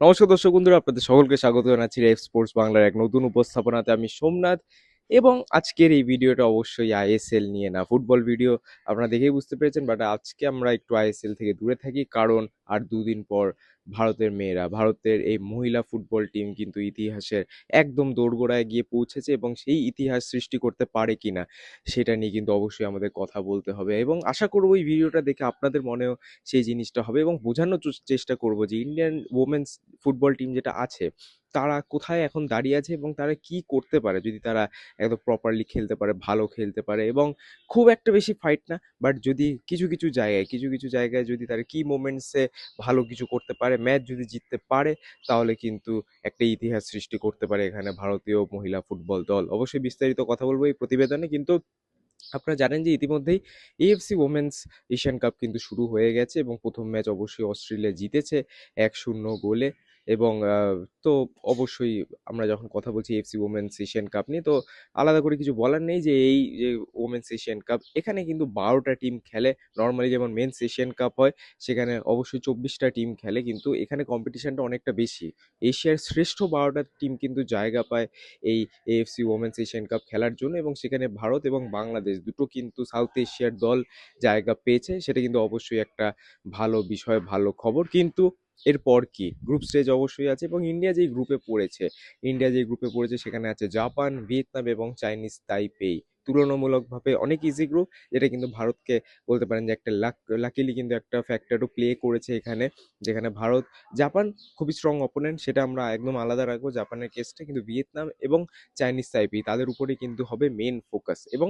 নমস্কার দর্শক বন্ধুরা, আপনাদের সকলকে স্বাগত জানাচ্ছি রেফ স্পোর্টস বাংলার এক নতুন উপস্থাপনাতে। আমি সোমনাথ এবং আজকের এই ভিডিওটা অবশ্যই আইএসএল নিয়ে না, ফুটবল ভিডিও। আপনারা দেখেই বুঝতে পেরেছেন, বাট আজকে আমরা একটু আইএসএল থেকে দূরে থাকি, কারণ আর দুদিন পর ভারতের মেয়েরা, ভারতের এই মহিলা ফুটবল টিম কিন্তু ইতিহাসের একদম দোরগোড়ায় গিয়ে পৌঁছেছে এবং সেই ইতিহাস সৃষ্টি করতে পারে কিনা সেটা নিয়ে কিন্তু অবশ্যই আমাদের কথা বলতে হবে। এবং আশা করবো এই ভিডিওটা দেখে আপনাদের মনেও সেই জিনিসটা হবে এবং বোঝানোর চেষ্টা করব যে ইন্ডিয়ান ওমেন্স ফুটবল টিম যেটা আছে তারা কোথায় এখন দাঁড়িয়ে আছে এবং তারা কি করতে পারে যদি তারা একদম প্রপারলি খেলতে পারে, ভালো খেলতে পারে এবং খুব একটা বেশি ফাইট না, বাট যদি কিছু কিছু জায়গায় যদি তারা কি মোমেন্টসে ভালো কিছু করতে পারে, ম্যাচ যদি জিততে পারে, তাহলে কিন্তু একটা ইতিহাস সৃষ্টি করতে পারে এখানে ভারতীয় মহিলা ফুটবল দল। অবশ্যই বিস্তারিত কথা বলবো এই প্রতিবেদনে, কিন্তু আপনারা জানেন যে ইতিমধ্যেই এএফসি ওমেন্স এশিয়ান কাপ কিন্তু শুরু হয়ে গেছে এবং প্রথম ম্যাচ অবশ্যই অস্ট্রেলিয়া জিতেছে 1-0 গোলে। এবং তো অবশ্যই আমরা যখন কথা বলছি এএফসি ওমেন্স এশিয়ান কাপ নিয়ে, তো আলাদা করে কিছু বলার নেই যে এই যে ওমেন্স এশিয়ান কাপ, এখানে কিন্তু 12টা টিম খেলে। নর্মালি যেমন মেন্স এশিয়ান কাপ হয় সেখানে অবশ্যই 24টা টিম খেলে, কিন্তু এখানে কম্পিটিশনটা অনেকটা বেশি। এশিয়ার শ্রেষ্ঠ 12টা টিম কিন্তু জায়গা পায় এই এএফসি ওমেন্স এশিয়ান কাপ খেলার জন্য, এবং সেখানে ভারত এবং বাংলাদেশ দুটো কিন্তু সাউথ এশিয়ার দল জায়গা পেয়েছে। সেটা কিন্তু অবশ্যই একটা ভালো বিষয়, ভালো খবর। কিন্তু এরপর কি গ্রুপ স্টেজ অবশ্যই আছে এবং ইন্ডিয়া যে গ্রুপে পড়েছে সেখানে আছে জাপান, ভিয়েতনাম এবং চাইনিজ তাইপেই। তুলনামূলকভাবে অনেক ইজি গ্রুপ, যেটা কিন্তু ভারতকে বলতে পারেন যে একটা লাকিলি কিন্তু একটা ফ্যাক্টরও প্লে করেছে এখানে, যেখানে ভারত, জাপান খুবই স্ট্রং অপোনেন্ট, সেটা আমরা একদম আলাদা রাখবো জাপানের কেসটা, কিন্তু ভিয়েতনাম এবং চাইনিজ তাইপি তাদের উপরেই কিন্তু হবে মেন ফোকাস। এবং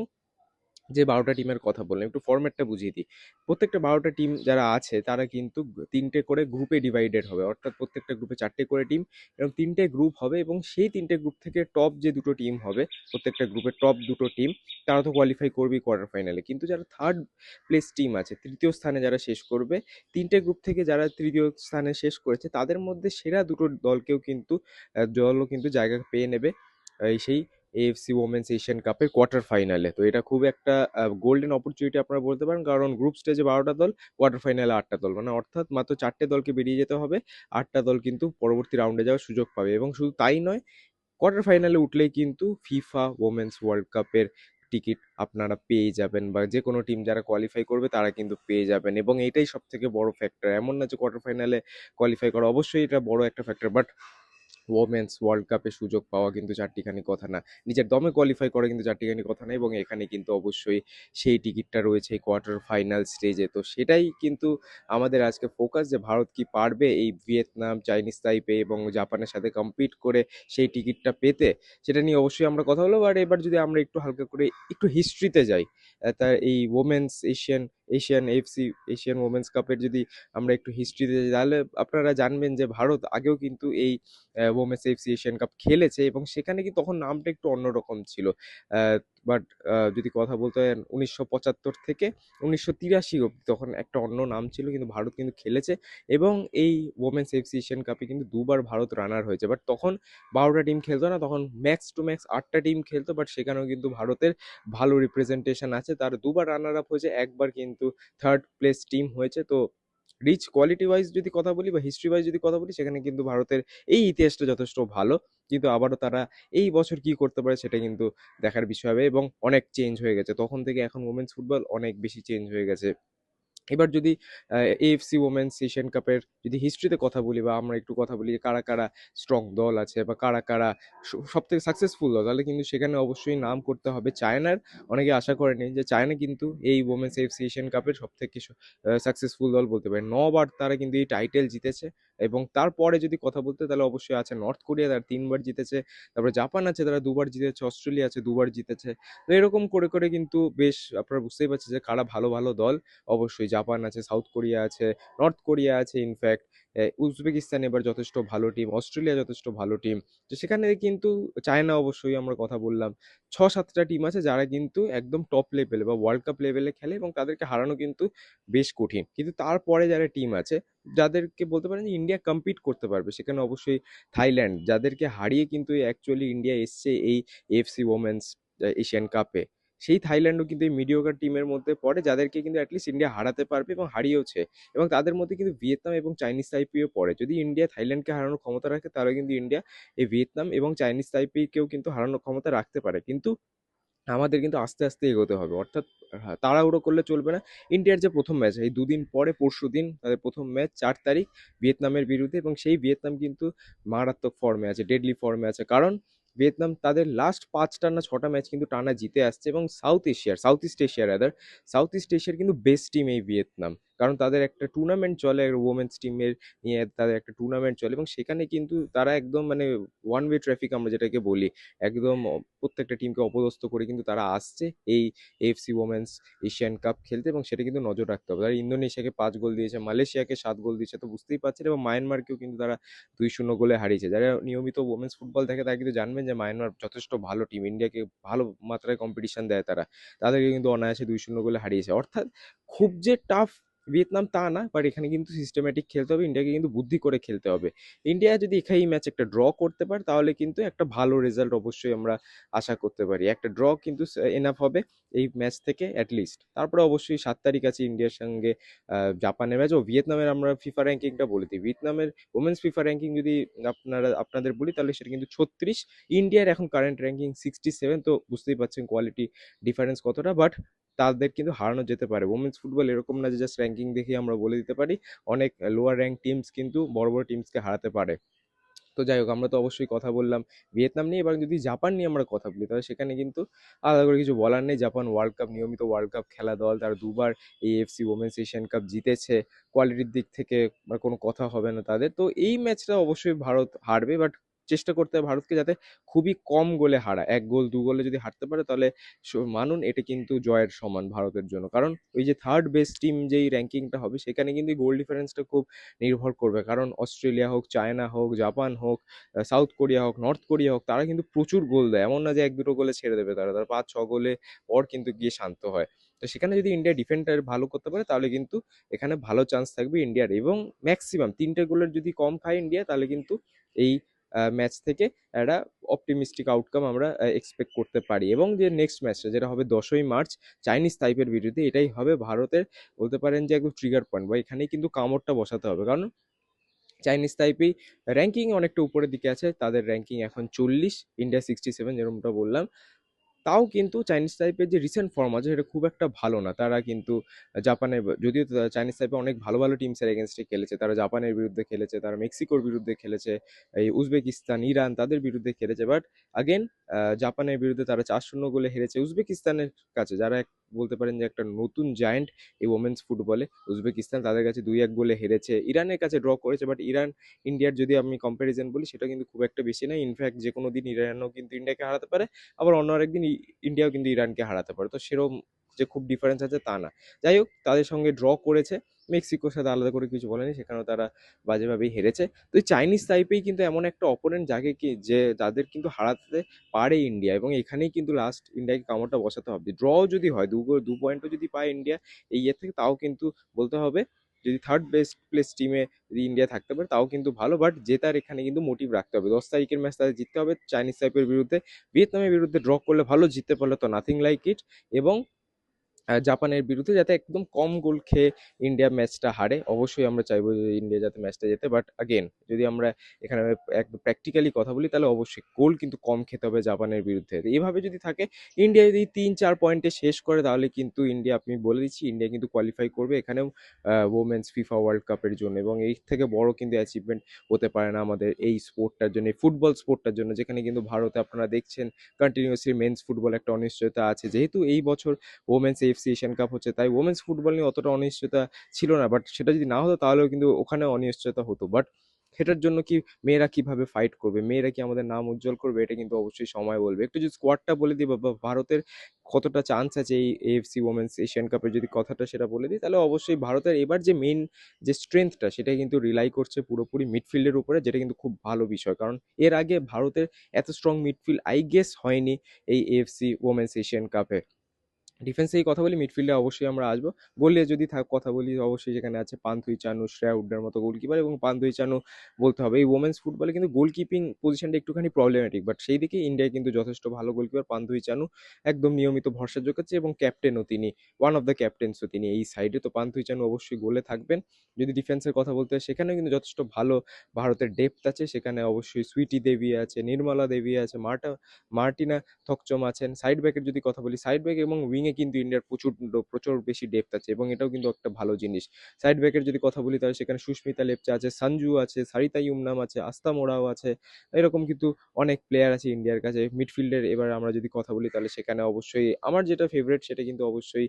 যে 12টা টিমের কথা বললাম, একটু ফরম্যাটটা বুঝিয়ে দিই। প্রত্যেকটা 12টা টিম যারা আছে তারা কিন্তু তিনটে করে গ্রুপে ডিভাইডেড হবে, অর্থাৎ প্রত্যেকটা গ্রুপে 4টে করে টিম এবং 3টে গ্রুপ হবে, এবং সেই 3টে গ্রুপ থেকে টপ যে দুটো টিম হবে, প্রত্যেকটা গ্রুপের টপ দুটো টিম, তারা তো কোয়ালিফাই করবেই কোয়ার্টার ফাইনালে। কিন্তু যারা থার্ড প্লেস টিম আছে, তৃতীয় স্থানে যারা শেষ করবে, 3টে গ্রুপ থেকে যারা তৃতীয় স্থানে শেষ করেছে তাদের মধ্যে সেরা দুটো দলও কিন্তু জায়গা পেয়ে নেবে সেই এএফসি ওমেন্স এশিয়ান কাপের কোয়ার্টার ফাইনালে। তো এটা খুব একটা গোল্ডেন অপরচুনিটি আপনারা বলতে পারেন, কারণ গ্রুপ স্টেজে 12টা দল, কোয়ার্টার ফাইনালে 8টা দল, মানে অর্থাৎ মাত্র 4টে দলকে বেরিয়ে যেতে হবে, 8টা দল কিন্তু পরবর্তী রাউন্ডে যাওয়ার সুযোগ পাবে। এবং শুধু তাই নয়, কোয়ার্টার ফাইনালে উঠলেই কিন্তু ফিফা ওমেন্স ওয়ার্ল্ড কাপের টিকিট আপনারা পেয়ে যাবেন, বা যে কোনো টিম যারা কোয়ালিফাই করবে তারা কিন্তু পেয়ে যাবেন। এবং এটাই সব থেকে বড় ফ্যাক্টর, এমন না যে কোয়ার্টার ফাইনালে কোয়ালিফাই করা, অবশ্যই এটা বড় একটা ফ্যাক্টর, বাট ওমেন্স ওয়ার্ল্ড কাপে সুযোগ পাওয়া কিন্তু চারটিখানি কথা না, নিজের দমে কোয়ালিফাই করা কিন্তু চারটিখানি কথা না। এবং এখানে কিন্তু অবশ্যই সেই টিকিটটা রয়েছে কোয়ার্টার ফাইনাল স্টেজে। তো সেটাই কিন্তু আমাদের আজকে ফোকাস, যে ভারত কি পারবে এই ভিয়েতনাম, চাইনিজ তাইপে এবং জাপানের সাথে কম্পিট করে সেই টিকিটটা পেতে, সেটা নিয়ে অবশ্যই আমরা কথা বলবো। আর এবার যদি আমরা একটু হালকা করে একটু হিস্ট্রিতে যাই, তার এই women's Asian FC Asian women's কাপের যদি আমরা একটু হিস্ট্রিতে যাই, তাহলে আপনারা জানবেন যে ভারত আগেও কিন্তু এই ওমেন্স এফসি এশিয়ান কাপ খেলেছে এবং সেখানে কি তখন নামটা একটু অন্যরকম ছিল। বাট যদি কথা বলতে হয় 1975 থেকে 1983 অব্দি তখন একটা অন্য নাম ছিল, কিন্তু ভারত কিন্তু খেলেছে। এবং এই ওমেন্স এফসি এশিয়ান কাপে কিন্তু দুবার ভারত রানার হয়েছে, বাট তখন 12টা টিম খেলতো না, তখন ম্যাক্স টু ম্যাক্স 8টা টিম খেলতো। বাট সেখানেও কিন্তু ভারতের ভালো রিপ্রেজেন্টেশন আছে, তার দুবার রানার আপ হয়েছে, একবার কিন্তু থার্ড প্লেস টিম হয়েছে। তো রিচ কোয়ালিটি ওয়াইজ যদি কথা বলি বা হিস্ট্রি ওয়াইজ যদি কথা বলি, সেখানে কিন্তু ভারতের এই ইতিহাসটা যথেষ্ট ভালো। কিন্তু আবারও তারা এই বছর কি করতে পারে সেটা কিন্তু দেখার বিষয় হবে, এবং অনেক চেঞ্জ হয়ে গেছে তখন থেকে এখন ওমেন্স ফুটবল অনেক বেশি চেঞ্জ হয়ে গেছে। এবার যদি এএফসি ওমেন্স এশিয়ান কাপের যদি হিস্ট্রিতে কথা বলি, বা আমরা একটু কথা বলি যে কারা কারা স্ট্রং দল আছে বা কারা কারা সব থেকে সাকসেসফুল দল, তাহলে কিন্তু সেখানে অবশ্যই নাম করতে হবে চায়নার। অনেকে আশা করেনি যে চায়না কিন্তু এই ওমেন্স এফসি এশিয়ান কাপের সব থেকে সাকসেসফুল দল বলতে পারে, 9বার তারা কিন্তু এই টাইটেল জিতেছে। এবং তারপরে যদি কথা বলতে, তাহলে অবশ্যই আছে নর্থ কোরিয়া, তারা 3বার জিতেছে। তারপরে জাপান আছে, তারা 2বার জিতেছে। অস্ট্রেলিয়া আছে, 2বার জিতেছে। তো এরকম করে করে কিন্তু বেশ আপনারা বুঝতেই পারছেন যে কারা ভালো ভালো দল। অবশ্যই জাপান আছে, সাউথ কোরিয়া আছে, নর্থ কোরিয়া আছে, ইনফ্যাক্ট উজবেকিস্তান এবার যথেষ্ট ভালো টিম, অস্ট্রেলিয়া যথেষ্ট ভালো টিম। তো সেখানে কিন্তু চায়না, অবশ্যই আমরা কথা বললাম, 6-7টা টিম আছে যারা কিন্তু একদম টপ লেভেলে বা ওয়ার্ল্ড কাপ লেভেলে খেলে, এবং তাদেরকে হারানো কিন্তু বেশ কঠিন। কিন্তু তারপরে যারা টিম আছে, যাদেরকে বলতে পারেন যে ইন্ডিয়া কম্পিট করতে পারবে, সেখানে অবশ্যই থাইল্যান্ড, যাদেরকে হারিয়ে কিন্তু অ্যাকচুয়ালি ইন্ডিয়া এসছে এই এফসি ওমেন্স এশিয়ান কাপে। সেই থাইল্যান্ডও কিন্তু এই মিডিওকার টিমের মধ্যে পড়ে, যাদেরকে কিন্তু অ্যাটলিস্ট ইন্ডিয়া হারাতে পারবে এবং হারিয়েওছে। এবং তাদের মধ্যে কিন্তু ভিয়েতনাম এবং চাইনিজ তাইপেইও পড়ে। যদি ইন্ডিয়া থাইল্যান্ডকে হারানোর ক্ষমতা রাখে, তাহলে কিন্তু ইন্ডিয়া এই ভিয়েতনাম এবং চাইনিজ তাইপেইকেও কিন্তু হারানোর ক্ষমতা রাখতে পারে। কিন্তু আমাদের কিন্তু আস্তে আস্তে এগোতে হবে, অর্থাৎ তাড়াহুড়ো করলে চলবে না। ইন্ডিয়ার যে প্রথম ম্যাচ, এই দুদিন পরে পরশুদিন তাদের প্রথম ম্যাচ 4 তারিখ ভিয়েতনামের বিরুদ্ধে, এবং সেই ভিয়েতনাম কিন্তু মারাত্মক ফর্মে আছে, ডেডলি ফর্মে আছে। কারণ ভিয়েতনাম তাদের লাস্ট 5টা না 6টা ম্যাচ কিন্তু টানা জিতে আসছে, এবং সাউথ ইস্ট এশিয়ার সাউথ ইস্ট এশিয়ার কিন্তু বেস্ট টিম এই ভিয়েতনাম। কারণ তাদের একটা টুর্নামেন্ট চলে, ওমেন্স টিমের নিয়ে তাদের একটা টুর্নামেন্ট চলে, এবং সেখানে কিন্তু তারা একদম মানে ওয়ান ওয়ে ট্রাফিক আমরা যেটাকে বলি, একদম প্রত্যেকটা টিমকে অপদস্থ করে কিন্তু তারা আসছে এই এএফসি ওমেন্স এশিয়ান কাপ খেলতে, এবং সেটা কিন্তু নজর রাখতে হবে। তারা ইন্দোনেশিয়াকে 5 গোল দিয়েছে, মালয়েশিয়াকে 7 গোল দিয়েছে, তো বুঝতেই পারছেন, এবং মায়ানমারকেও কিন্তু তারা 2-0 গোলে হারিয়েছে। যারা নিয়মিত ওমেন্স ফুটবল দেখে তারা কিন্তু জানবেন যে মায়ানমার যথেষ্ট ভালো টিম, ইন্ডিয়াকে ভালো মাত্রায় কম্পিটিশন দেয় তারা, তাদেরকে কিন্তু অনায়াসে 2-0 গোলে হারিয়েছে। অর্থাৎ খুব যে টাফ ভিয়েতনাম তা না, বাট এখানে কিন্তু সিস্টেম্যাটিক খেলতে হবে, ইন্ডিয়াকে কিন্তু বুদ্ধি করে খেলতে হবে। ইন্ডিয়া যদি এখানে এই ম্যাচ একটা ড্র করতে পারে, তাহলে কিন্তু একটা ভালো রেজাল্ট অবশ্যই আমরা আশা করতে পারি। একটা ড্র কিন্তু এনাফ হবে এই ম্যাচ থেকে অ্যাটলিস্ট। তারপরে অবশ্যই 7 তারিখ আছে ইন্ডিয়ার সঙ্গে জাপানের ম্যাচ। ও ভিয়েতনামের আমরা ফিফা র্যাঙ্কিংটা বলে দিই। ভিয়েতনামের ওমেন্স ফিফা র্যাঙ্কিং যদি আপনাদের বলি, তাহলে সেটা কিন্তু 36। ইন্ডিয়ার এখন কারেন্ট র্যাঙ্কিং 67, তো বুঝতেই পারছেন কোয়ালিটি ডিফারেন্স কতটা। বাট তাদের কিন্তু হারানো যেতে পারে। ওমেন্স ফুটবল এরকম না যে জাস্ট র্যাঙ্কিং দেখে আমরা বলে দিতে পারি, অনেক লোয়ার র্যাঙ্ক টিমস কিন্তু বড় বড় টিমসকে হারাতে পারে। তো যাই হোক, আমরা তো অবশ্যই কথা বললাম ভিয়েতনাম নিয়ে। এবার যদি জাপান নিয়ে আমরা কথা বলি, তাহলে সেখানে কিন্তু আলাদা করে কিছু বলার নেই। জাপান ওয়ার্ল্ড কাপ, নিয়মিত ওয়ার্ল্ড কাপ খেলা দল, তারা দুবার এই এফসি ওমেন্স এশিয়ান কাপ জিতেছে। কোয়ালিটির দিক থেকে কোনো কথা হবে না তাদের। তো এই ম্যাচটা অবশ্যই ভারত হারবে, বাট চেষ্টা করতে হবে ভারতকে যাতে খুবই কম গোলে হারা, 1 গোল 2 গোলে যদি হারতে পারে, তাহলে মানুন এটা কিন্তু জয়ের সমান ভারতের জন্য। কারণ ওই যে থার্ড বেস্ট টিম যেই র্যাঙ্কিংটা হবে, সেখানে কিন্তু গোল ডিফারেন্সটা খুব নির্ভর করবে। কারণ অস্ট্রেলিয়া হোক, চায়না হোক, জাপান হোক, সাউথ কোরিয়া হোক, নর্থ কোরিয়া হোক, তারা কিন্তু প্রচুর গোল দেয়। এমন না যে 1-2 গোলে ছেড়ে দেবে, তারা তারা 5-6 গোলে পর কিন্তু গিয়ে শান্ত হয়। তো সেখানে যদি ইন্ডিয়া ডিফেন্ডার ভালো করতে পারে, তাহলে কিন্তু এখানে ভালো চান্স থাকবে ইন্ডিয়ার। এবং ম্যাক্সিমাম 3টে গোলের যদি কম খায় ইন্ডিয়া, তাহলে কিন্তু এই ম্যাচ থেকে একটা অপটিমিস্টিক আউটকাম আমরা এক্সপেক্ট করতে পারি। এবং যে নেক্সট ম্যাচটা যেটা হবে 10ই মার্চ চাইনিজ তাইপের বিরুদ্ধে, এটাই হবে ভারতের বলতে পারেন যে একদম ট্রিগার পয়েন্ট, বা এখানেই কিন্তু কামড়টা বসাতে হবে। কারণ চাইনিজ তাইপেই র্যাঙ্কিং অনেকটা উপরের দিকে আছে, তাদের র্যাঙ্কিং এখন 40, ইন্ডিয়া 67 যেরকমটা বললাম। তাও কিন্তু চাইনিজ টাইপের যে রিসেন্ট ফর্ম আছে সেটা খুব একটা ভালো না। তারা কিন্তু জাপানের, যদিও চাইনিজ টাইপে অনেক ভালো ভালো টিমসের এগেনস্টে খেলেছে, তারা জাপানের বিরুদ্ধে খেলেছে, তারা মেক্সিকোর বিরুদ্ধে খেলেছে, এই উজবেকিস্তান, ইরান তাদের বিরুদ্ধে খেলেছে। বাট আগেন জাপানের বিরুদ্ধে তারা 4-0 গোলে হেরেছে। উজবেকিস্তানের কাছে, যারা বলতে পারেন যে একটা নতুন জায়ান্ট এই ওমেন্স ফুটবলে, উজবেকিস্তান তাদের কাছে 2-1 গোলে হেরেছে। ইরানের কাছে ড্র করেছে, বাট ইরান ইন্ডিয়ার যদি আমি কম্প্যারিজন বলি, সেটা কিন্তু খুব একটা বেশি নয়। ইনফ্যাক্ট যে কোনো দিন ইরানও কিন্তু ইন্ডিয়াকে হারাতে পারে, আবার অন্য আরেকদিন ইন্ডিয়াও কিন্তু ইরানকে হারাতে পারে। তো সেরকম যে খুব ডিফারেন্স আছে তা না। যাই হোক, তাদের সঙ্গে ড্র করেছে। মেক্সিকোর সাথে আলাদা করে কিছু বলেনি, সেখানেও তারা বাজেভাবেই হেরেছে। তো এই চাইনিজ তাইপেই কিন্তু এমন একটা অপোনেন্ট যাকে কি যে যাদের কিন্তু হারাতে পারে ইন্ডিয়া, এবং এখানেই কিন্তু লাস্ট ইন্ডিয়াকে কামড়টা বসাতে হবে। ড্র যদি হয়, 2 পয়েন্টও যদি পায় ইন্ডিয়া এই ইয়ে থেকে, তাও কিন্তু বলতে হবে যদি থার্ড বেস্ট প্লেস টিমে যদি ইন্ডিয়া থাকতে পারে, তাও কিন্তু ভালো। বাট জেতার এখানে কিন্তু মোটিভ রাখতে হবে। 10 তারিখের ম্যাচ তাদের জিততে হবে চাইনিজ তাইপের বিরুদ্ধে। ভিয়েতনামের বিরুদ্ধে ড্র করলে ভালো, জিততে পারলে তো নাথিং লাইক ইট। এবং জাপানের বিরুদ্ধে যাতে একদম কম গোল খেয়ে ইন্ডিয়া ম্যাচটা হারে, অবশ্যই আমরা চাইবো যে ইন্ডিয়া যাতে ম্যাচটা জেতে। বাট আগেন যদি আমরা এখানে একদম প্র্যাকটিক্যালি কথা বলি, তাহলে অবশ্যই গোল কিন্তু কম খেতে হবে জাপানের বিরুদ্ধে। তো এইভাবে যদি থাকে, ইন্ডিয়া যদি 3-4 পয়েন্টে শেষ করে, তাহলে কিন্তু ইন্ডিয়া, আপনি বলে দিচ্ছি, ইন্ডিয়া কিন্তু কোয়ালিফাই করবে এখানেও ওমেন্স ফিফা ওয়ার্ল্ড কাপের জন্য। এবং এই থেকে বড় কিন্তু অ্যাচিভমেন্ট হতে পারে না আমাদের এই স্পোর্টটার জন্য, এই ফুটবল স্পোর্টটার জন্য, যেখানে কিন্তু ভারতে আপনারা দেখছেন কন্টিনিউয়াসলি মেন্স ফুটবল একটা অনিশ্চয়তা আছে। যেহেতু এই বছর ওমেন্স এফসি এশিয়ান কাপ হচ্ছে, তাই ওমেন্স ফুটবল নিয়ে অতটা অনিশ্চয়তা ছিল না। বাট সেটা যদি না হতো, তাহলেও কিন্তু ওখানে অনিশ্চয়তা হতো। বাট সেটার জন্য কি মেয়েরা কিভাবে ফাইট করবে, মেয়েরা কি আমাদের নাম উজ্জ্বল করবে, এটা কিন্তু অবশ্যই সময় বলবে। একটু যদি স্কোয়াডটা বলে দিই, বা ভারতের কতটা চান্স আছে এই এএফসি ওমেন্স এশিয়ান কাপের যদি কথাটা সেটা বলে দিই, তাহলে অবশ্যই ভারতের এবার যে মেইন যে স্ট্রেংথটা, সেটা কিন্তু রিলাই করছে পুরোপুরি মিডফিল্ডের উপরে, যেটা কিন্তু খুব ভালো বিষয়। কারণ এর আগে ভারতের এত স্ট্রং মিডফিল্ড আই গেস হয়নি এই এএফসি ওমেন্স এশিয়ান কাপে। ডিফেন্সে এই কথা বলি, মিডফিল্ডে অবশ্যই আমরা আসবো। গোলে যদি কথা বলি, অবশ্যই সেখানে আছে পান্থুই চানু, শ্রেয়া হুড্ডার মতো গোলকিপার, এবং পান্থুই চানু বলতে হবে এই ওমেন্স ফুটবলে কিন্তু গোলকিপিং পজিশনটা একটুখানি প্রবলেমেটিক, বাট সেই দিকে ইন্ডিয়ায় কিন্তু যথেষ্ট ভালো গোলকিপার পান্থুই চানু, একদম নিয়মিত ভরসা যোগাচ্ছে, এবং ক্যাপ্টেনও তিনি, ওয়ান অফ দ্য ক্যাপ্টেন্সও তিনি এই সাইডে। তো পান্থুই চানু অবশ্যই গোলে থাকবেন। যদি ডিফেন্সের কথা বলতে হয়, সেখানেও কিন্তু যথেষ্ট ভালো ভারতের ডেপথ আছে, সেখানে অবশ্যই সুইটি দেবী আছে, নির্মলা দেবী আছে, মার্টিনা থকচম আছেন। সাইড ব্যাকের যদি কথা বলি, সাইড ব্যাক এবং উইংয়ে কিন্তু ইন্ডিয়ার প্রচুর প্রচুর বেশি ডেপথ আছে, এবং এটাও কিন্তু একটা ভালো জিনিস। সাইড ব্যাকের যদি কথা বলি, তাহলে সেখানে সুস্মিতা লেপচা আছে, সঞ্জু আছে, সারিতা ইউমনাম আছে, আস্তা মোরাও আছে। এরকম কিন্তু অনেক প্লেয়ার আছে ইন্ডিয়ার কাছে। মিডফিল্ডের এবার আমরা যদি কথা বলি, তাহলে সেখানে অবশ্যই আমার যেটা ফেভারিট সেটা কিন্তু অবশ্যই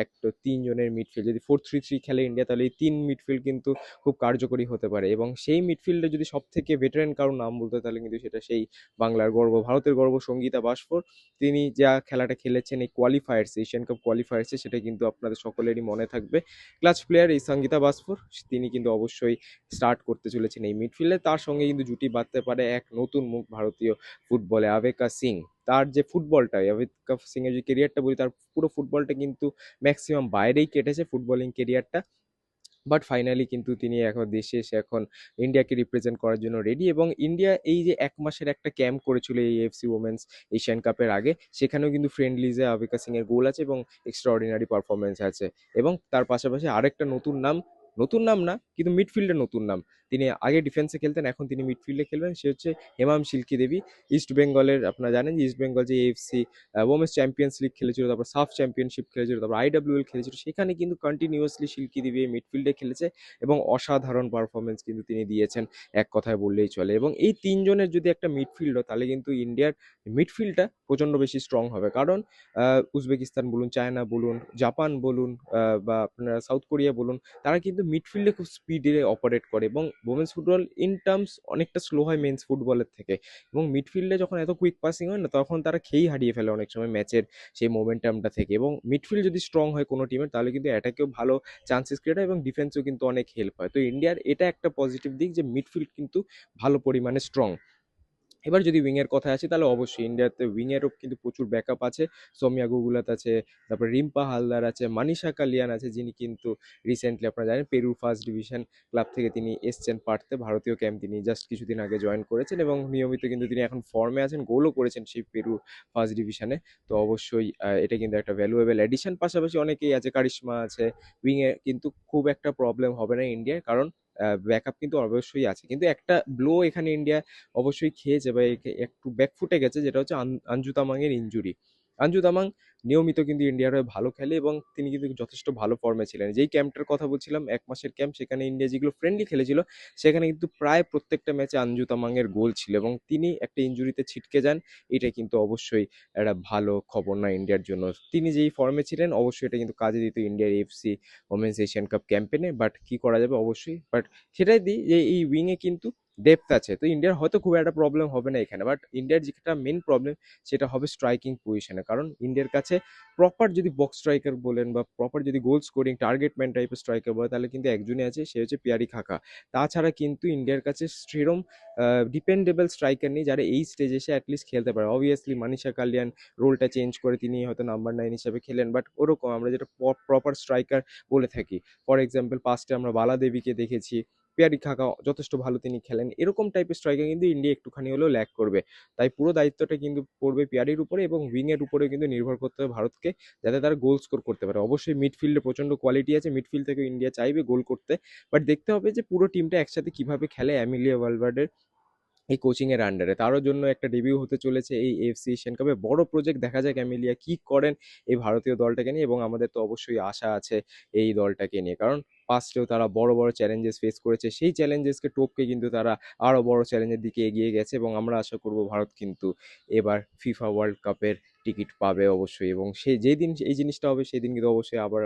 একটা ৩ জনের মিডফিল্ড। যদি 4-3-3 খেলে ইন্ডিয়া, তাহলে এই ৩ মিডফিল্ড কিন্তু খুব কার্যকরী হতে পারে, এবং সেই মিডফিল্ডে যদি সবথেকে ভেটেরান কারো নাম বলতে হয়, তাহলে কিন্তু সেটা সেই বাংলার গর্ব, ভারতের গর্ব সঙ্গীতা বাসফোর। তিনি যা খেলাটা খেলেছেন এই কোয়ালিফায়ার্সে, এশিয়ান কাপ কোয়ালিফায়ার্সে, সেটা কিন্তু আপনাদের সকলেরই মনে থাকবে। ক্লাচ প্লেয়ার এই সঙ্গীতা বাসফোর, তিনি কিন্তু অবশ্যই স্টার্ট করতে চলেছেন এই মিডফিল্ডে। তার সঙ্গে কিন্তু জুটি বাঁধতে পারে এক নতুন মুখ ভারতীয় ফুটবলে, আবেকা সিং। তার যে ফুটবলটা, আবেকা সিং এর যে কেরিয়ারটা বলি, তার পুরো ফুটবলটা কিন্তু ম্যাক্সিমাম বাইরেই কেটেছে ফুটবলিং কেরিয়ারটা, বাট ফাইনালি কিন্তু তিনি এখন দেশে এসে এখন ইন্ডিয়াকে রিপ্রেজেন্ট করার জন্য রেডি। এবং ইন্ডিয়া এই যে 1 মাসের একটা ক্যাম্প করেছিল এই এএফসি ওমেন্স এশিয়ান কাপের আগে, সেখানেও কিন্তু ফ্রেন্ডলিজে আবিকা সিং এর গোল আছে এবং এক্সট্রা অর্ডিনারি পারফরমেন্স আছে। এবং তার পাশাপাশি আরেকটা নতুন নাম, নতুন নাম না কিন্তু মিডফিল্ডে নতুন নাম, তিনি আগে ডিফেন্সে খেলতেন, এখন তিনি মিডফিল্ডে খেলবেন, সে হচ্ছে হেমাম শিল্কি দেবী। ইস্ট বেঙ্গলের, আপনারা জানেন যে ইস্ট বেঙ্গল যে এএফসি ওমেন্স চ্যাম্পিয়ন্স লিগ খেলেছিল, তারপর সাফ চ্যাম্পিয়নশিপ খেলেছিল, তারপর আইডাব্লিউএল খেলেছিল, সেখানে কিন্তু কন্টিনিউয়াসলি শিল্কি দেবী মিডফিল্ডে খেলেছে, এবং অসাধারণ পারফরমেন্স কিন্তু তিনি দিয়েছেন, এক কথায় বললেই চলে। এবং এই ৩ জনের যদি একটা মিডফিল্ড হয়, তাহলে কিন্তু ইন্ডিয়ার মিডফিল্ডটা প্রচণ্ড বেশি স্ট্রং হবে। কারণ উজবেকিস্তান বলুন, চায়না বলুন, জাপান বলুন, বা আপনারা সাউথ কোরিয়া বলুন, তারা কিন্তু মিডফিল্ডে খুব স্পিডে অপারেট করে, এবং ওমেন্স ফুটবল ইন টার্মস অনেকটা স্লো হয় মেন্স ফুটবলের থেকে। এবং মিডফিল্ডে যখন এত কুইক পাসিং হয় না, তখন তারা খেই হারিয়ে ফেলে অনেক সময় ম্যাচের সেই মোমেন্টামটা থেকে। এবং মিডফিল্ড যদি স্ট্রং হয় কোনো টিমের, তাহলে কিন্তু অ্যাটাকেও ভালো চান্সেস ক্রিয়েট হয়, এবং ডিফেন্সেও কিন্তু অনেক হেল্প হয়। তো ইন্ডিয়ার এটা একটা পজিটিভ দিক যে মিডফিল্ড কিন্তু ভালো পরিমাণে স্ট্রং। এবার যদি উইংয়ের কথা আসি, তাহলে অবশ্যই ইন্ডিয়াতে উইংয়েরও কিন্তু প্রচুর ব্যাকআপ আছে। সৌম্যা গুগুলাত আছে, তারপর রিম্পা হালদার আছে, মানিষা কালিয়ান আছে, যিনি কিন্তু রিসেন্টলি আপনারা জানেন পেরুর ফার্স্ট ডিভিশন ক্লাব থেকে তিনি এসছেন পারতে, ভারতীয় ক্যাম্প তিনি জাস্ট কিছুদিন আগে জয়েন করেছেন, এবং নিয়মিত কিন্তু তিনি এখন ফর্মে আছেন, গোলও করেছেন সেই পেরু ফার্স্ট ডিভিশনে। তো অবশ্যই এটা কিন্তু একটা ভ্যালুয়েবল অ্যাডিশন। পাশাপাশি অনেকেই আছে, কারিশমা আছে উইংয়ে, কিন্তু খুব একটা প্রবলেম হবে না ইন্ডিয়ার, কারণ ব্যাকআপ কিন্তু অবশ্যই আছে। কিন্তু একটা ব্লো এখানে ইন্ডিয়া অবশ্যই খেয়েছে বা একটু ব্যাকফুটে গেছে, যেটা হচ্ছে আঞ্জু তামাংয়ের ইনজুরি। আঞ্জু তামাং নিয়মিত কিন্তু ইন্ডিয়ার হয়ে ভালো খেলে, এবং তিনি কিন্তু যথেষ্ট ভালো ফর্মে ছিলেন। যেই ক্যাম্পটার কথা বলছিলাম 1 মাসের ক্যাম্প, সেখানে ইন্ডিয়া যেগুলো ফ্রেন্ডলি খেলেছিল, সেখানে কিন্তু প্রায় প্রত্যেকটা ম্যাচে আঞ্জু তামাংয়ের গোল ছিল, এবং তিনি একটা ইনজুরিতে ছিটকে যান। এটা কিন্তু অবশ্যই একটা ভালো খবর না ইন্ডিয়ার জন্য। তিনি যেই ফর্মে ছিলেন, অবশ্যই এটা কিন্তু কাজে দিত ইন্ডিয়ার এফসি ওমেন্স এশিয়ান কাপ ক্যাম্পেনে, বাট কি করা যাবে অবশ্যই। বাট সেটাই দিই যে এই উইংয়ে কিন্তু ডেপথ আছে, তো ইন্ডিয়ার হয়তো খুব একটা প্রবলেম হবে না এখানে, বাট ইন্ডিয়ার যেটা মেন প্রবলেম সেটা হবে স্ট্রাইকিং পজিশনে। কারণ ইন্ডিয়ার কাছে প্রপার যদি বক্স স্ট্রাইকার বলেন, বা প্রপার যদি গোল স্কোরিং টার্গেট ম্যান টাইপের স্ট্রাইকার বলে, তাহলে কিন্তু একজনই আছে, সে হচ্ছে পিয়ারি খাকা। তাছাড়া কিন্তু ইন্ডিয়ার কাছে সেরম ডিপেন্ডেবল স্ট্রাইকার নেই যারা এই স্টেজে এসে অ্যাটলিস্ট খেলতে পারে। অবভিয়াসলি মানিষা কালিয়ান রোলটা চেঞ্জ করে তিনি হয়তো নাম্বার 9 হিসাবে খেলেন, বাট ওরকম আমরা যেটা প্রপার স্ট্রাইকার বলে থাকি, ফর এক্সাম্পল পাস্টে আমরা বালা দেবীকে দেখেছি, পিয়ারি খাকা যথেষ্ট ভালো তিনি খেলেন, এরকম টাইপের স্ট্রাইকার কিন্তু ইন্ডিয়া একটুখানি হলেও ল্যাক করবে। তাই পুরো দায়িত্বটা কিন্তু পড়বে পিয়ারির উপরে, এবং উইংয়ের উপরেও কিন্তু নির্ভর করতে হবে ভারতকে, যাতে তারা গোল স্কোর করতে পারে। অবশ্যই মিডফিল্ডে প্রচণ্ড কোয়ালিটি আছে, মিডফিল্ড থেকে ইন্ডিয়া চাইবে গোল করতে, বাট দেখতে হবে যে পুরো টিমটা একসাথে কিভাবে খেলে অ্যামিলিয়া ওয়ালভার্ডের এই কোচিংয়ের আন্ডারে। তারও জন্য একটা ডেবিউ হতে চলেছে এই এফসি এশিয়ান কাপে, বড় প্রজেক্ট। দেখা যাক অ্যামিলিয়া কি করেন এই ভারতীয় দলটাকে নিয়ে, এবং আমাদের তো অবশ্যই আশা আছে এই দলটাকে নিয়ে, কারণ পাস্টেও তারা বড় বড় চ্যালেঞ্জেস ফেস করেছে, সেই চ্যালেঞ্জেসকে টপকে কিন্তু তারা আরও বড় চ্যালেঞ্জের দিকে এগিয়ে গেছে, এবং আমরা আশা করব ভারত কিন্তু এবার ফিফা ওয়ার্ল্ড কাপের টিকিট পাবে অবশ্যই। এবং সেই যেদিন এই জিনিসটা হবে, সেই দিন কিন্তু অবশ্যই আবার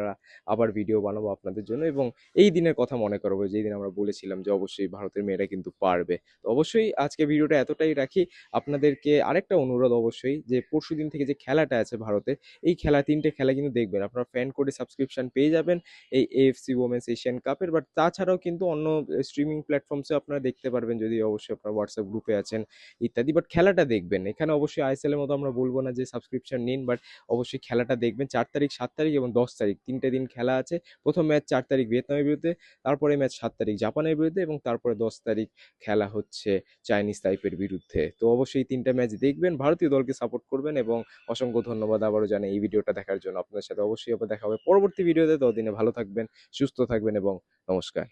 আবার ভিডিও বানাবো আপনাদের জন্য, এবং এই দিনের কথা মনে করবো যেই দিন আমরা বলেছিলাম যে অবশ্যই ভারতের মেয়েরা কিন্তু পারবে। তো অবশ্যই আজকে ভিডিওটা এতটাই রাখি। আপনাদেরকে আরেকটা অনুরোধ অবশ্যই, যে পরশুদিন থেকে যে খেলাটা আছে ভারতের, এই খেলা 3টে খেলা কিন্তু দেখবেন, আপনারা ফ্যান কোডে সাবস্ক্রিপশন পেয়ে যাবেন এই এএফসি ওমেন্স এশিয়ান কাপের। বাট তাছাড়াও কিন্তু অন্য স্ট্রিমিং প্ল্যাটফর্মসে আপনারা দেখতে পারবেন, যদি অবশ্যই আপনার হোয়াটসঅ্যাপ গ্রুপে আছেন ইত্যাদি। বাট খেলাটা দেখবেন, এখানে অবশ্যই আইএসএল এর মতো আমরা বলবো না যে সাবস্ক্রিপশন নিন, বাট অবশ্যই খেলাটা দেখবেন। 4 তারিখ, 7 তারিখ এবং 10 তারিখ 3টে দিন খেলা আছে। প্রথম ম্যাচ 4 তারিখ ভিয়েতনামের বিরুদ্ধে, তারপরে ম্যাচ 7 তারিখ জাপানের বিরুদ্ধে, এবং তারপরে 10 তারিখ খেলা হচ্ছে চাইনিজ তাইপের বিরুদ্ধে। তো অবশ্যই এই 3টা ম্যাচ দেখবেন, ভারতীয় দলকে সাপোর্ট করবেন। এবং অসংখ্য ধন্যবাদ আবারও জানাই এই ভিডিওটা দেখার জন্য। আপনাদের সাথে অবশ্যই আবার দেখা হবে পরবর্তী ভিডিওতে। ততদিনে ভালো থাকবেন, সুস্থ থাকবেন এবং নমস্কার।